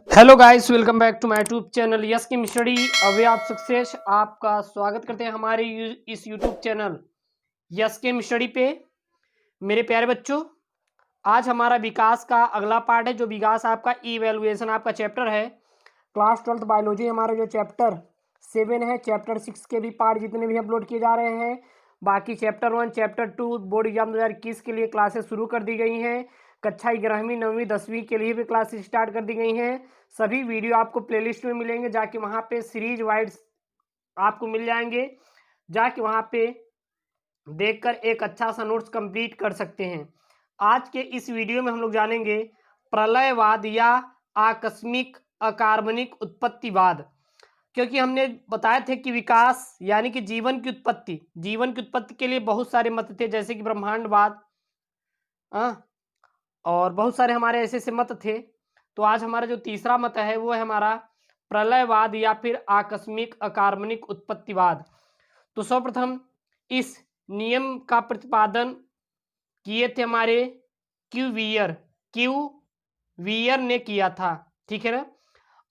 Hello guys, welcome back to my YouTube channel yes की study. अवे आप success आपका स्वागत करते हैं हमारे इस यूट्यूब चैनल यस के स्टडी पे। मेरे प्यारे बच्चों, आज हमारा विकास का अगला पार्ट है। जो विकास आपका इवैल्यूएशन आपका चैप्टर है, क्लास 12th बायोलॉजी हमारा जो चैप्टर 7 है। चैप्टर 6 के भी पार्ट जितने भी अपलोड किए जा रहे हैं। बाकी चैप्टर 1 चैप्टर 2 बोर्ड एग्जाम 2021 के लिए क्लासेस शुरू कर दी गई हैं। कक्षा 11वीं 9वीं 10वीं के लिए भी क्लासेस स्टार्ट कर दी गई हैं। सभी वीडियो आपको प्लेलिस्ट में मिलेंगे, जाके वहाँ पे सीरीज वाइज आपको मिल जाएंगे। जाके वहाँ पे देखकर एक अच्छा सा नोट्स कंप्लीट कर सकते हैं। आज के इस वीडियो में हम लोग जानेंगे प्रलयवाद या आकस्मिक अकार्बनिक उत्पत्तिवाद। क्योंकि हमने बताए थे कि विकास यानी कि जीवन की उत्पत्ति के लिए बहुत सारे मत थे, जैसे कि ब्रह्मांडवाद और बहुत सारे हमारे ऐसे ऐसे मत थे। तो आज हमारा जो तीसरा मत है वो है हमारा प्रलयवाद या फिर आकस्मिक अकार्बनिक उत्पत्तिवाद। तो सर्वप्रथम इस नियम का प्रतिपादन किए थे हमारे क्यू वीयर ने किया था, ठीक है ना।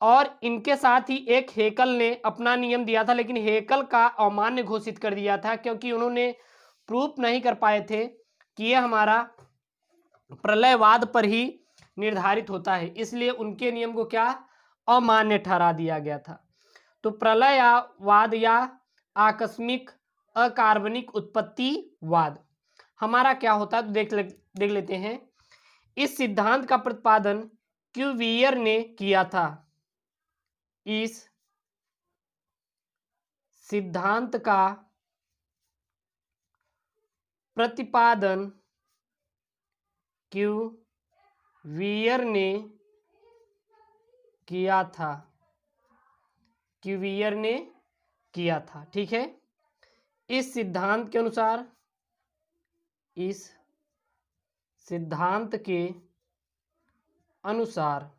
और इनके साथ ही एक हेकल ने अपना नियम दिया था, लेकिन हेकल का अमान्य घोषित कर दिया था, क्योंकि उन्होंने प्रूफ नहीं कर पाए थे कि यह हमारा प्रलयवाद पर ही निर्धारित होता है, इसलिए उनके नियम को क्या अमान्य ठहरा दिया गया था। तो प्रलयवाद या आकस्मिक अकार्बनिक उत्पत्तिवाद हमारा क्या होता है, तो देख लेते हैं। इस सिद्धांत का प्रतिपादन क्यूवियर ने किया था। इस सिद्धांत का प्रतिपादन क्यूवियर ने किया था। क्यूवियर ने किया था, ठीक है। इस सिद्धांत के अनुसार इस सिद्धांत के अनुसार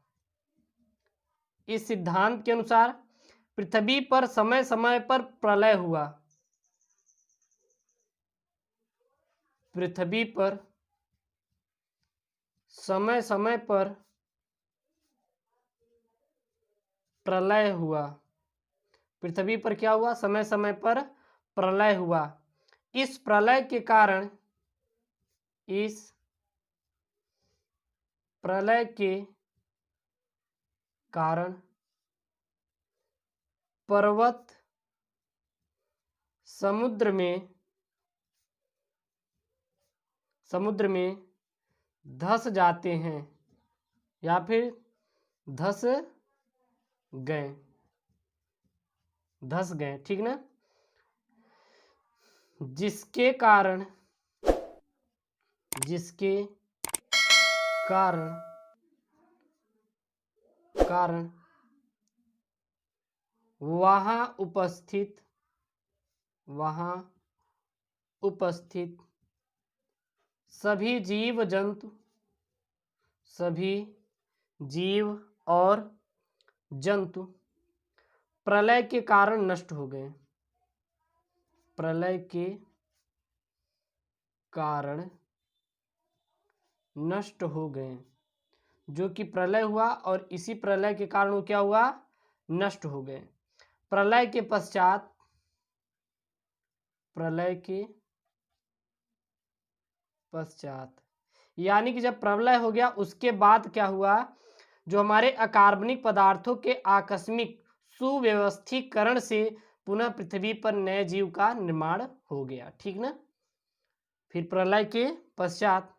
पृथ्वी पर समय समय पर प्रलय हुआ। पृथ्वी पर समय समय पर प्रलय हुआ। पृथ्वी पर क्या हुआ? समय समय पर प्रलय हुआ। इस प्रलय के कारण पर्वत समुद्र में धंस जाते हैं या फिर धंस गए, ठीक ना। जिसके कारण वहां उपस्थित सभी जीव और जंतु प्रलय के कारण नष्ट हो गए। प्रलय के कारण नष्ट हो गए। जो कि प्रलय हुआ और इसी प्रलय के कारण वो क्या हुआ? नष्ट हो गए। प्रलय के पश्चात यानी कि जब प्रलय हो गया उसके बाद क्या हुआ? जो हमारे अकार्बनिक पदार्थों के आकस्मिक सुव्यवस्थीकरण से पुनः पृथ्वी पर नए जीव का निर्माण हो गया, ठीक ना। फिर प्रलय के पश्चात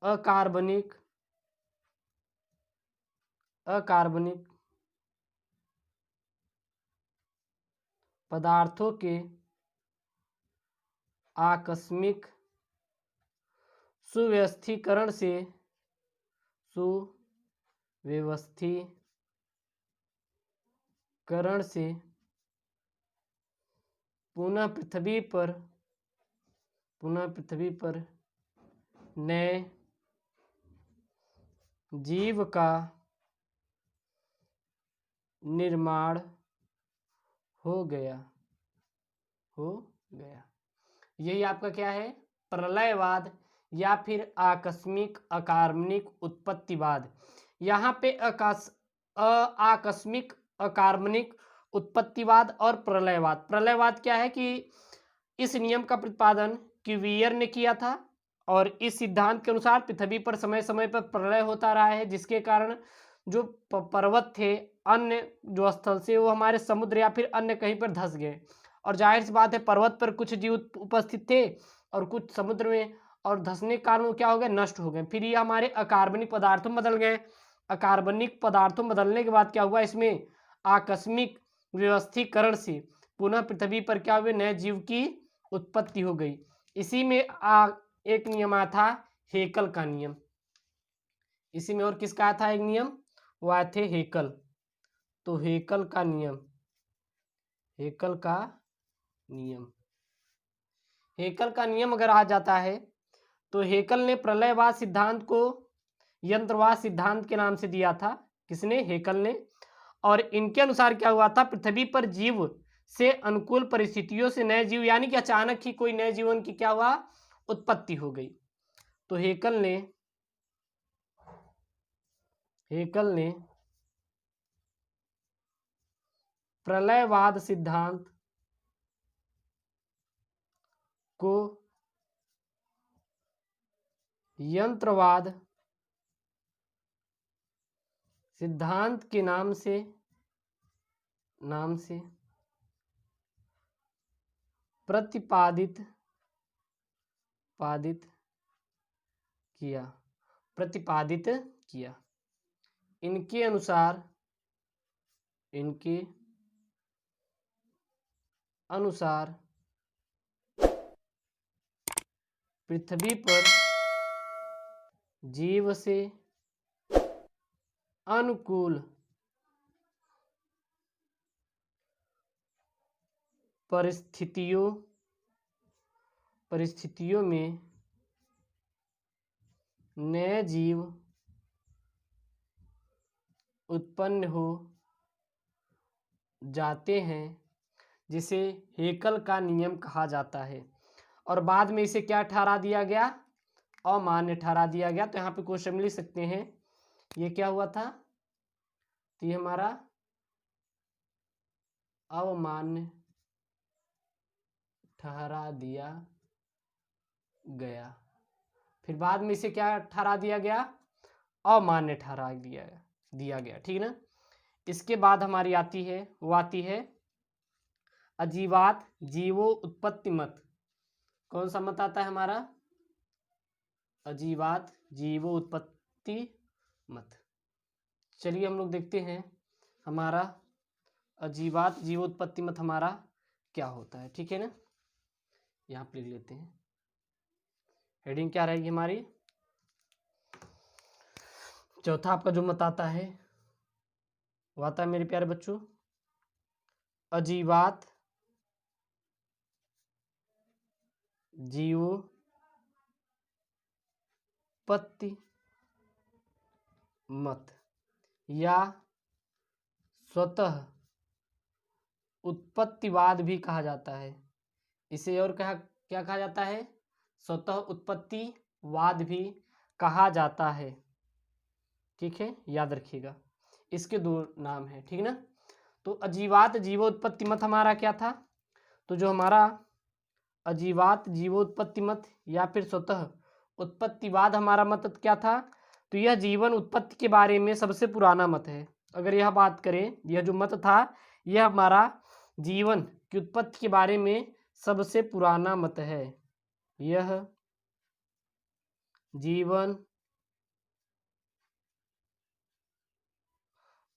अकार्बनिक पदार्थों के आकस्मिक सुव्यवस्थीकरण से पुनः पृथ्वी पर नए जीव का निर्माण हो गया। यही आपका क्या है? प्रलयवाद या फिर आकस्मिक अकार्बनिक उत्पत्तिवाद। यहाँ पे आकस्मिक, अकार्बनिक, उत्पत्तिवाद और प्रलयवाद। प्रलयवाद क्या है कि इस नियम का प्रतिपादन क्यूवियर ने किया था और इस सिद्धांत के अनुसार पृथ्वी पर समय समय पर प्रलय होता रहा है, जिसके कारण जो पर्वत थे अन्य जो स्थल से वो हमारे समुद्र या फिर अन्य कहीं पर धंस गए। और जाहिर सी बात है पर्वत पर कुछ जीव उपस्थित थे और कुछ समुद्र में, और धंसने के कारण वो क्या हो गए, नष्ट हो गए। फिर ये हमारे अकार्बनिक पदार्थों में बदल गए। अकार्बनिक पदार्थों में बदलने के बाद क्या हुआ, इसमें आकस्मिक व्यवस्थीकरण से पुनः पृथ्वी पर क्या हुए, नए जीव की उत्पत्ति हो गई। इसी में एक नियम आया था, हेकल का नियम। इसी में और किसका आया था एक नियम, वो आए थे हेकल। तो हेकल का नियम, हेकल का नियम, हेकल का नियम अगर आ जाता है तो हेकल ने प्रलयवाद सिद्धांत को यंत्रवाद सिद्धांत के नाम से दिया था। किसने, हेकल ने। और इनके अनुसार क्या हुआ था, पृथ्वी पर जीव से अनुकूल परिस्थितियों से नए जीव, यानी कि अचानक ही कोई नए जीवन की क्या हुआ, उत्पत्ति हो गई। तो हेकल ने प्रलयवाद सिद्धांत को यंत्रवाद सिद्धांत के नाम से प्रतिपादित किया। इनके अनुसार पृथ्वी पर जीव से अनुकूल परिस्थितियों में नए जीव उत्पन्न हो जाते हैं, जिसे हेकल का नियम कहा जाता है। और बाद में इसे क्या ठहरा दिया गया, अमान्य ठहरा दिया गया। तो यहाँ पे क्वेश्चन में लिख सकते हैं, ये क्या हुआ था, तो ये हमारा अमान्य ठहरा दिया गया। फिर बाद में इसे क्या ठहरा दिया गया, अमान्य ठहरा दिया गया। ठीक है ना। इसके बाद हमारी आती है अजीवात जीवो उत्पत्ति मत। कौन सा मत आता है हमारा, अजीवात जीवो उत्पत्ति मत। चलिए हम लोग देखते हैं हमारा अजीवात जीवोत्पत्ति मत हमारा क्या होता है। ठीक है ना, यहाँ पे लिख लेते हैं। हेडिंग क्या रहेगी हमारी, चौथा आपका जो मत आता है वो आता है मेरे प्यारे बच्चों, अजीवात जीवोत्पत्ति मत या स्वतः उत्पत्तिवाद भी कहा जाता है। इसे और क्या कहा जाता है, स्वतः उत्पत्तिवाद भी कहा जाता है। ठीक है, याद रखिएगा, इसके दो नाम है। ठीक ना। तो अजीवात जीवोत्पत्ति मत हमारा क्या था, तो जो हमारा अजीवात जीवोत्पत्ति मत या फिर स्वतः उत्पत्तिवाद हमारा मत क्या था, तो यह जीवन उत्पत्ति के बारे में सबसे पुराना मत है। अगर यह बात करें, यह जो मत था यह हमारा जीवन की उत्पत्ति के बारे में सबसे पुराना मत है। यह जीवन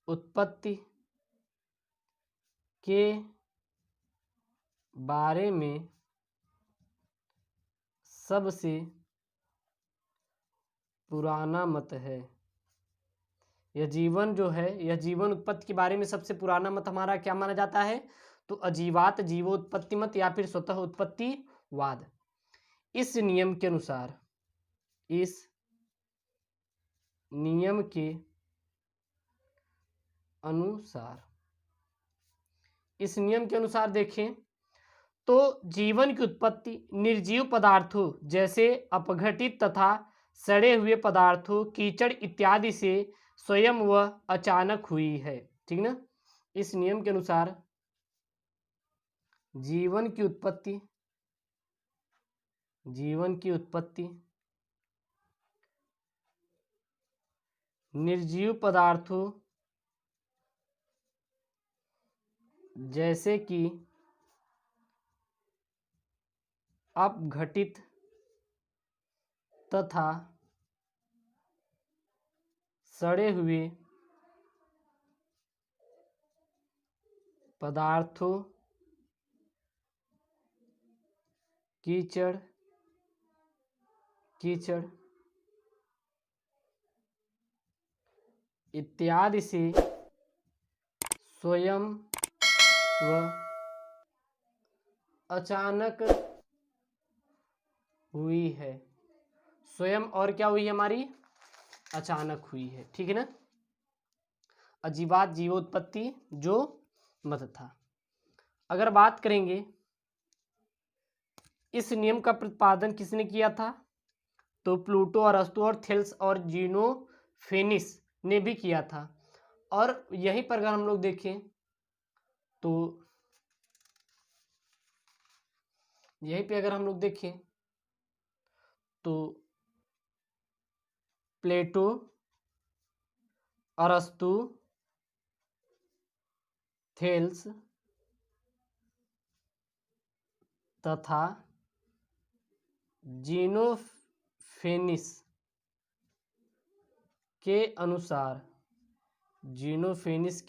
उत्पत्ति के बारे में सबसे पुराना मत है। यह जीवन जो है, यह जीवन उत्पत्ति के बारे में सबसे पुराना मत हमारा क्या माना जाता है, तो अजीवात जीवोत्पत्ति मत या फिर स्वतः उत्पत्तिवाद। इस नियम के अनुसार, इस नियम के अनुसार देखें तो जीवन की उत्पत्ति निर्जीव पदार्थों जैसे अपघटित तथा सड़े हुए पदार्थों, कीचड़ इत्यादि से स्वयं व अचानक हुई है। ठीक ना। इस नियम के अनुसार जीवन की उत्पत्ति निर्जीव पदार्थों जैसे कि अपघटित तथा सड़े हुए पदार्थों, कीचड़ इत्यादि से स्वयं व अचानक हुई है। स्वयं और क्या हुई हमारी? अचानक हुई है। ठीक है ना। अजीवात जीवोत्पत्ति जो मत था। अगर बात करेंगे इस नियम का प्रतिपादन किसने किया था, तो प्लूटो, अरस्तु और थेल्स और जीनोफेनिस ने भी किया था। और यहीं पर अगर हम लोग देखें तो यहीं पे अगर हम लोग देखें तो प्लेटो, अरस्तु, थेल्स तथा जीनोफेनिस के अनुसार जीनोफेनिस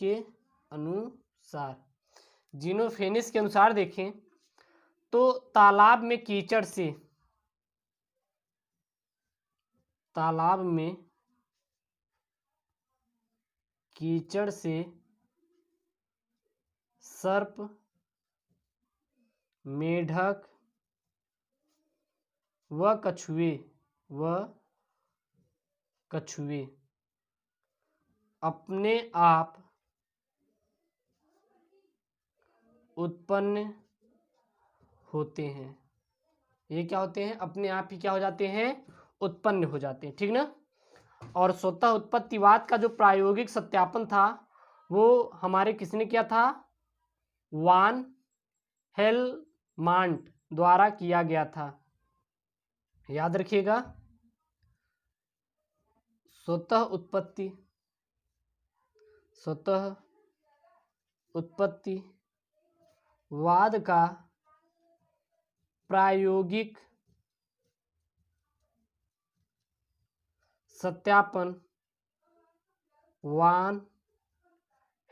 के अनुसार देखें तो तालाब में कीचड़ से सर्प, मेढक व कछुए अपने आप उत्पन्न होते हैं। ये क्या होते हैं? अपने आप ही क्या हो जाते हैं? उत्पन्न हो जाते हैं। ठीक ना। और स्वतः उत्पत्तिवाद का जो प्रायोगिक सत्यापन था वो हमारे किसने किया था? वान हेलमांट द्वारा किया गया था। याद रखिएगा, स्वतः उत्पत्तिवाद का प्रायोगिक सत्यापन वान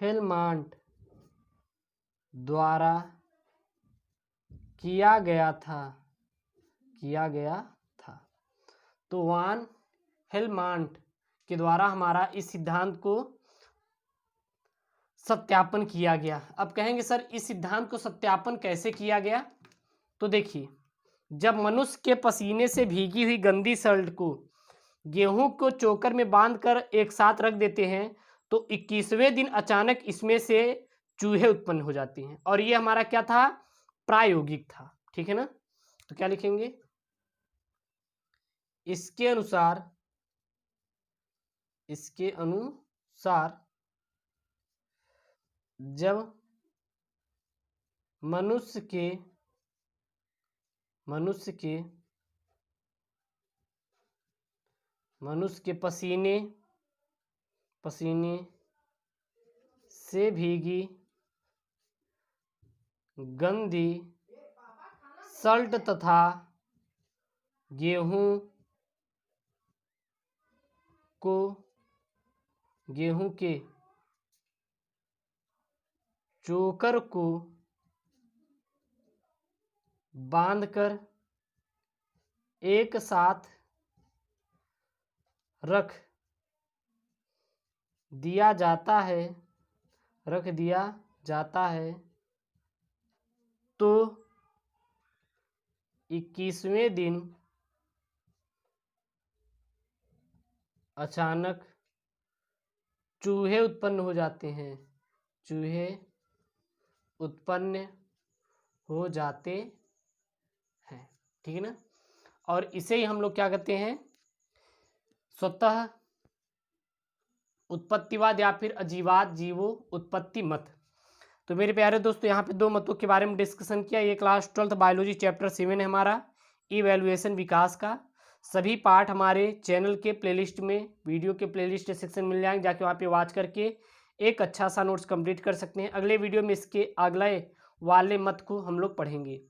हेलमांट द्वारा किया गया था। तो वान हेलमांट के द्वारा हमारा इस सिद्धांत को सत्यापन किया गया। अब कहेंगे सर इस सिद्धांत को सत्यापन कैसे किया गया? तो देखिए, जब मनुष्य के पसीने से भीगी हुई गंदी शर्ट को गेहूं को चोकर में बांधकर एक साथ रख देते हैं तो 21वें दिन अचानक इसमें से चूहे उत्पन्न हो जाते हैं। और ये हमारा क्या था? प्रायोगिक था। ठीक है ना। तो क्या लिखेंगे? इसके अनुसार जब मनुष्य के पसीने से भीगी गंदी शर्ट तथा गेहूं के चोकर को बांधकर एक साथ रख दिया जाता है तो 21वें दिन अचानक चूहे उत्पन्न हो जाते हैं। ठीक है ना। और इसे ही हम लोग क्या कहते हैं? स्वतः उत्पत्तिवाद या फिर अजीवाद जीवो उत्पत्ति मत। तो मेरे प्यारे दोस्तों यहाँ पे दो मतों के बारे में डिस्कशन किया। ये क्लास 12th बायोलॉजी चैप्टर 7 है हमारा, इवैल्यूएशन विकास का। सभी पार्ट हमारे चैनल के प्लेलिस्ट में, वीडियो के प्लेलिस्ट सेक्शन मिल जाएंगे, जाके वहाँ पे वॉच करके एक अच्छा सा नोट्स कंप्लीट कर सकते हैं। अगले वीडियो में इसके अगले वाले मत को हम लोग पढ़ेंगे।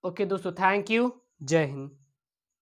ओके दोस्तों, थैंक यू, जय हिंद।